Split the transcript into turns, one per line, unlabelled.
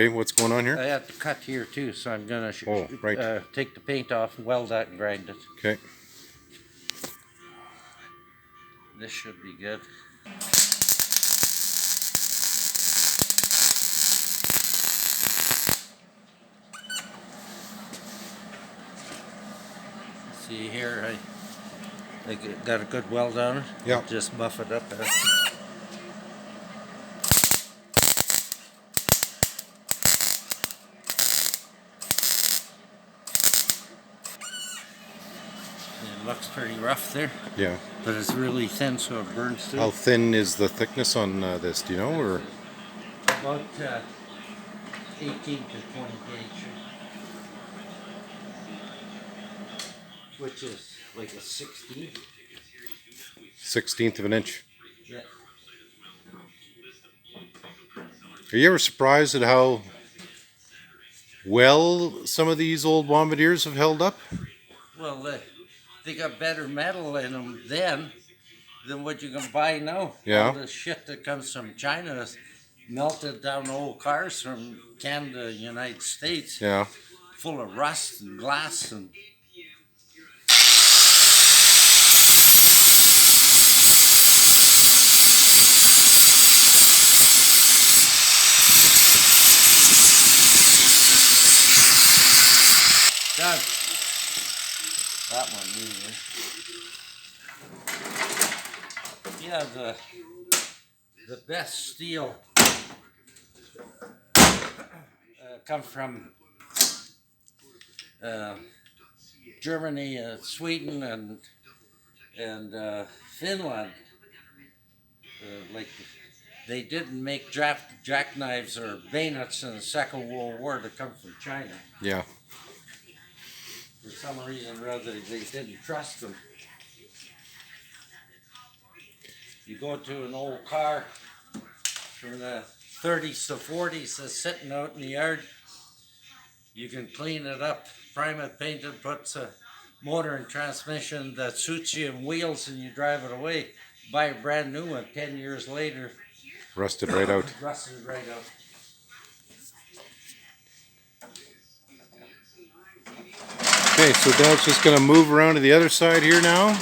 Okay, what's going on here?
I have to cut here too, so I'm gonna
right.
take the paint off, weld that, and grind it.
Okay.
This should be good. See here, I got a good weld on it.
Yeah.
Just buff it up there. It looks pretty rough there.
Yeah.
But it's really thin, so it burns through.
How thin is the thickness on this? Do you know, or?
About 18 to 20 gauge. Which is like a 16th.
1/16 of an inch.
Yeah.
Are you ever surprised at how well some of these old Bombardiers have held up?
Well, they got better metal in them then than what you can buy now.
Yeah.
All the shit that comes from China is melted down old cars from Canada, United States.
Yeah.
Full of rust and glass and. Done. That one anyway. Yeah, the best steel come from Germany, Sweden, and Finland. Like they didn't make jackknives or bayonets in the Second World War that come from China.
Yeah.
For some reason or other, they didn't trust them. You go to an old car from the 30s to 40s that's sitting out in the yard, you can clean it up, prime it, paint it, put a motor and transmission that suits you and wheels, and you drive it away. Buy a brand new one 10 years later.
Rusted right out.
Rusted right out.
Okay, so Dad's just going to move around to the other side here now.